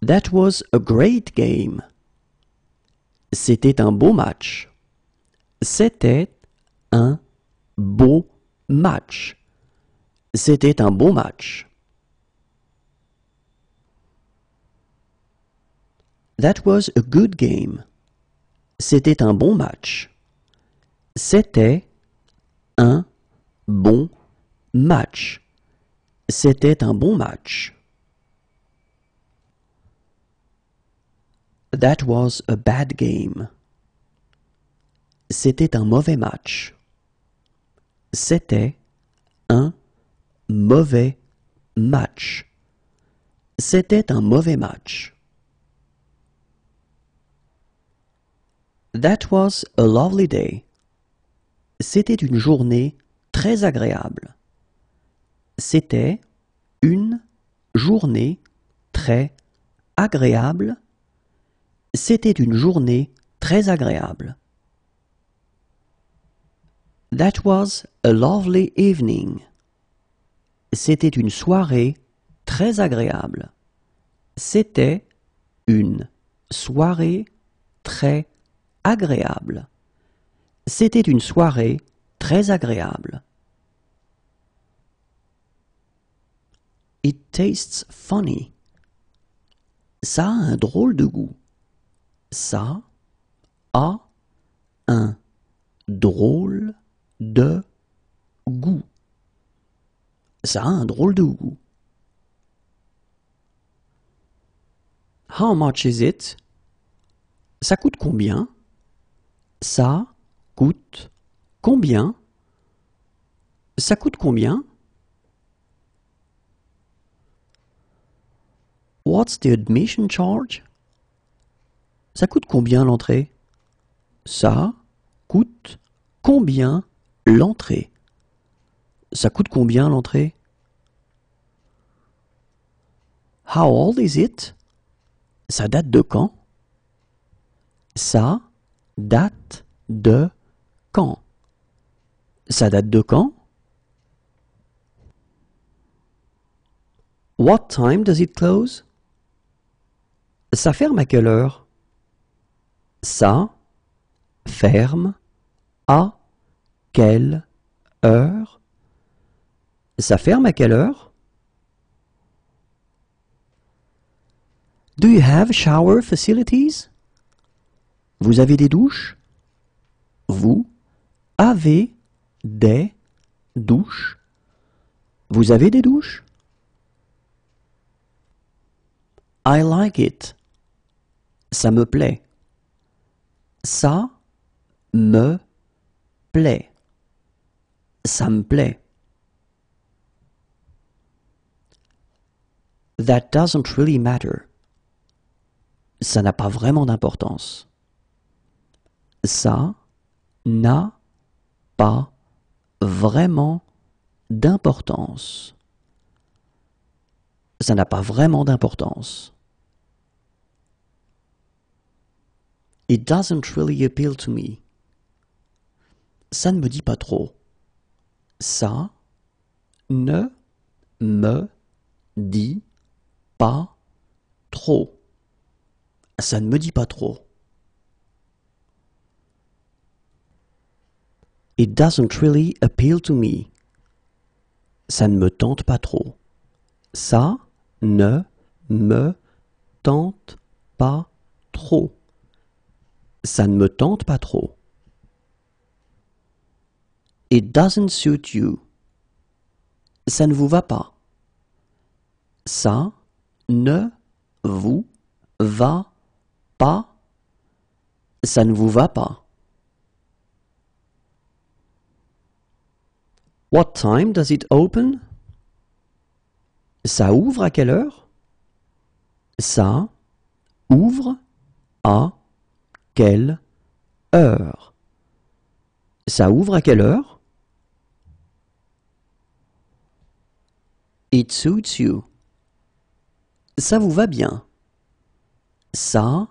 That was a great game. C'était un beau match. C'était un beau match. C'était un beau match. That was a good game. C'était un bon match. C'était un bon match. C'était un bon match. That was a bad game. C'était un mauvais match. C'était un mauvais match. C'était un mauvais match. That was a lovely day. C'était une journée très agréable. C'était une journée très agréable. C'était une journée très agréable. That was a lovely evening. C'était une soirée très agréable. C'était une soirée très agréable. C'était une soirée très agréable. It tastes funny. Ça a un drôle de goût. Ça a un drôle de goût. Ça a un drôle de goût. How much is it? Ça coûte combien? Ça coûte combien? Ça coûte combien? What's the admission charge? Ça coûte combien l'entrée? Ça coûte combien l'entrée? Ça coûte combien l'entrée? How old is it? Ça date de quand? Ça date de quand? Ça date de quand? What time does it close? Ça ferme à quelle heure? Ça ferme à quelle heure? Ça ferme à quelle heure? Do you have shower facilities? Vous avez des douches? Vous avez des douches? Vous avez des douches? I like it. Ça me plaît. Ça me plaît. Ça me plaît. That doesn't really matter. Ça n'a pas vraiment d'importance. Ça n'a pas vraiment d'importance. Ça n'a pas vraiment d'importance. It doesn't really appeal to me. Ça ne me dit pas trop. Ça ne me dit pas trop. Ça ne me dit pas trop. It doesn't really appeal to me. Ça ne me tente pas trop. Ça ne me tente pas trop. Ça ne me tente pas trop. It doesn't suit you. Ça ne vous va pas. Ça ne vous va pas. Ça ne vous va pas. What time does it open? Ça ouvre à quelle heure? Ça ouvre à quelle heure? Ça ouvre à quelle heure? It suits you. Ça vous va bien. Ça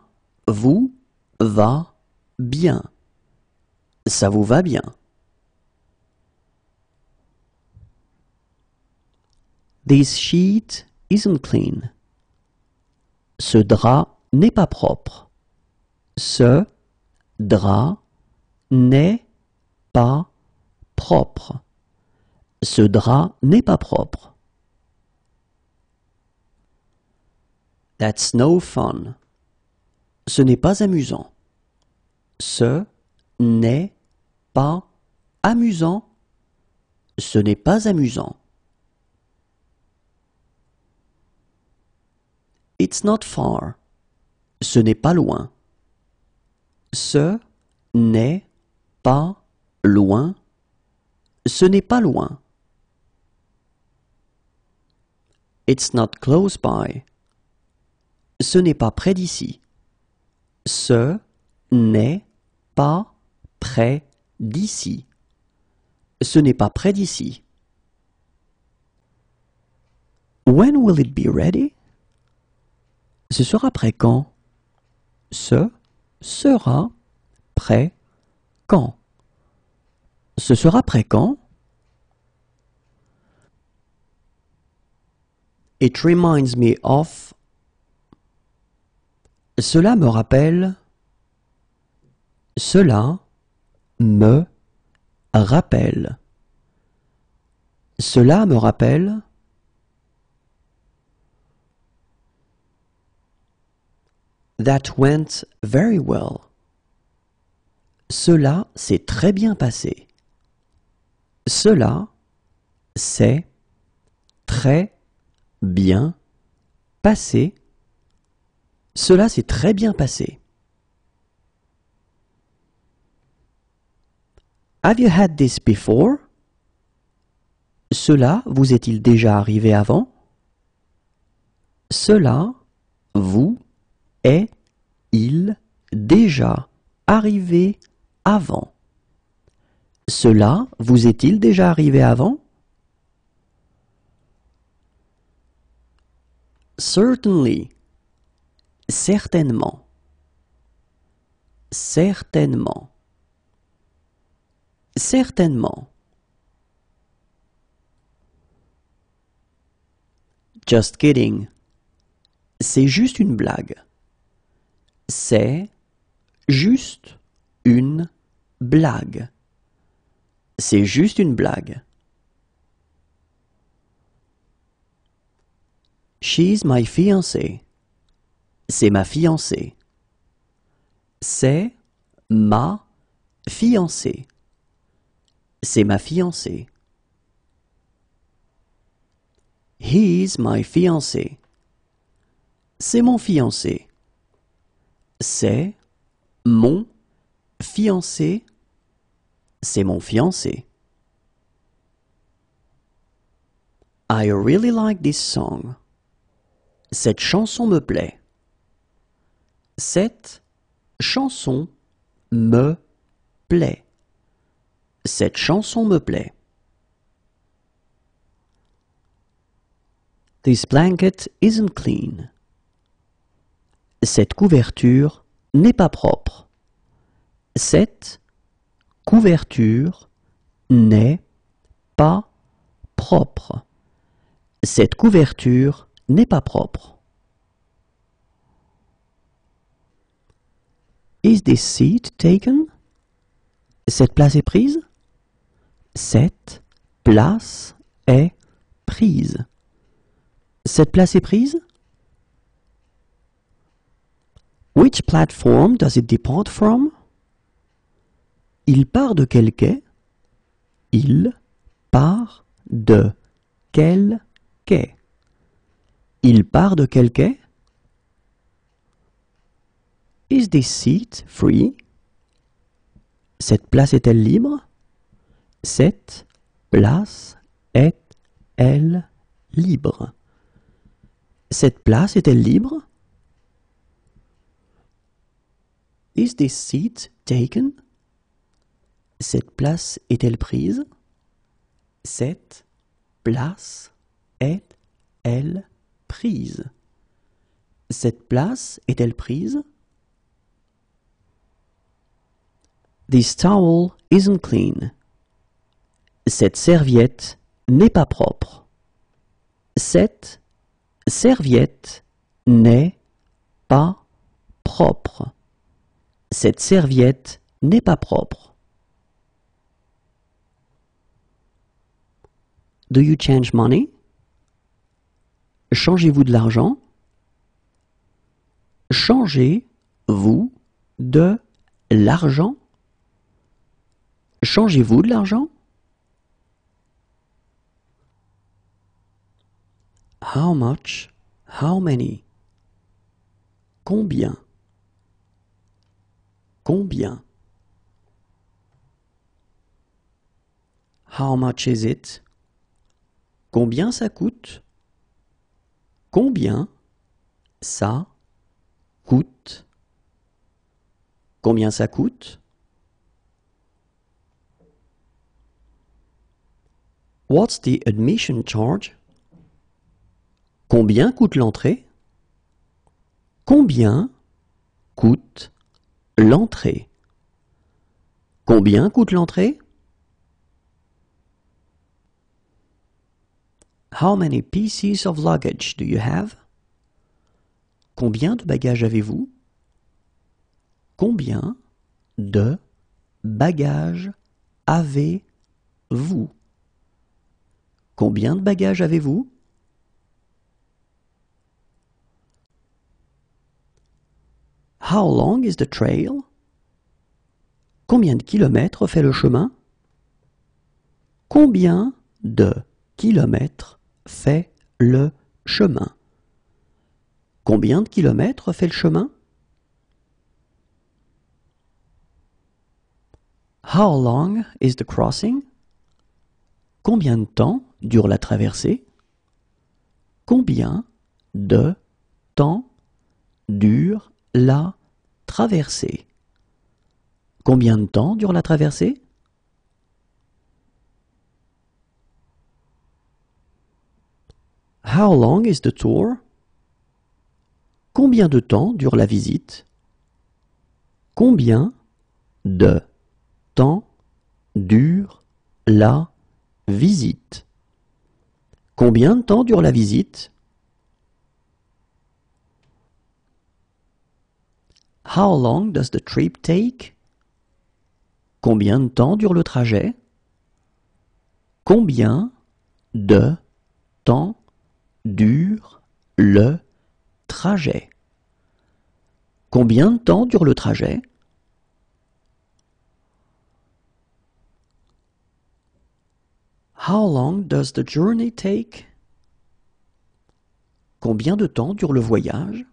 vous va bien. Ça vous va bien. This sheet isn't clean. Ce drap n'est pas propre. Ce drap n'est pas propre. Ce drap n'est pas propre. That's no fun. Ce n'est pas amusant. Ce n'est pas amusant. Ce n'est pas amusant. It's not far. Ce n'est pas loin. Ce n'est pas loin. Ce n'est pas loin. It's not close by. Ce n'est pas près d'ici. Ce n'est pas près d'ici. Ce n'est pas près d'ici. When will it be ready? Ce sera prêt quand? Ce sera prêt quand? Ce sera prêt quand? It reminds me of. Cela me rappelle. Cela me rappelle. Cela me rappelle. That went very well. Cela s'est très bien passé. Cela s'est très bien passé. Cela s'est très bien passé. Have you had this before? Cela vous est-il déjà arrivé avant? Cela vous est-il déjà arrivé avant? Cela vous est-il déjà arrivé avant? Certainly. Certainement. Certainement. Certainement. Just kidding. C'est juste une blague. C'est juste une blague. C'est juste une blague. She's my fiancée. C'est ma fiancée. C'est ma fiancée. C'est ma fiancée. He's my fiancé. C'est mon fiancé. C'est mon fiancé. C'est mon fiancé. I really like this song. Cette chanson me plaît. Cette chanson me plaît. Cette chanson me plaît. This blanket isn't clean. Cette couverture n'est pas propre. Cette couverture n'est pas propre. Cette couverture n'est pas propre. Is this seat taken? Cette place est prise? Cette place est prise. Cette place est prise? Which platform does it depart from? Il part de quel quai? Il part de quel quai? Il part de quel quai? Is this seat free? Cette place est-elle libre? Cette place est-elle libre? Cette place est-elle libre? Is this seat taken? Cette place est-elle prise? Cette place est-elle prise? Cette place est-elle prise? This towel isn't clean. Cette serviette n'est pas propre. Cette serviette n'est pas propre. Cette serviette n'est pas propre. Do you change money? Changez-vous de l'argent? Changez-vous de l'argent? Changez-vous de l'argent? How much? How many? Combien? Combien? How much is it? Combien ça coûte? Combien ça coûte? Combien ça coûte? What's the admission charge? Combien coûte l'entrée? Combien coûte l'entrée? Combien coûte l'entrée? How many pieces of luggage do you have? Combien de bagages avez-vous? Combien de bagages avez-vous? Combien de bagages avez-vous? How long is the trail? Combien de kilomètres fait le chemin? Combien de kilomètres fait le chemin? Combien de kilomètres fait le chemin? How long is the crossing? Combien de temps dure la traversée? Combien de temps dure la traversée? Combien de temps dure la traversée? How long is the tour? Combien de temps dure la visite? Combien de temps dure la visite? Combien de temps dure la visite? How long does the trip take? Combien de temps dure le trajet? Combien de temps dure le trajet? Combien de temps dure le trajet? How long does the journey take? Combien de temps dure le voyage?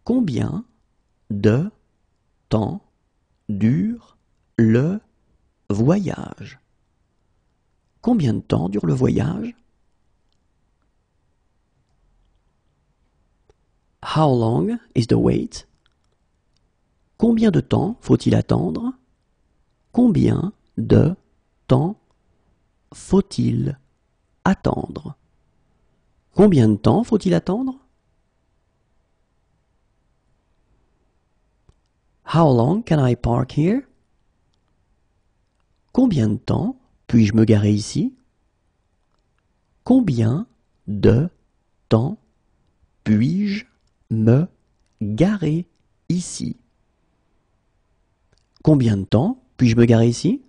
Combien de temps dure le voyage? Combien de temps dure le voyage? How long is the wait? Combien de temps faut-il attendre? Combien de temps faut-il attendre? Combien de temps faut-il attendre? How long can I park here? Combien de temps puis-je me garer ici? Combien de temps puis-je me garer ici? Combien de temps puis-je me garer ici?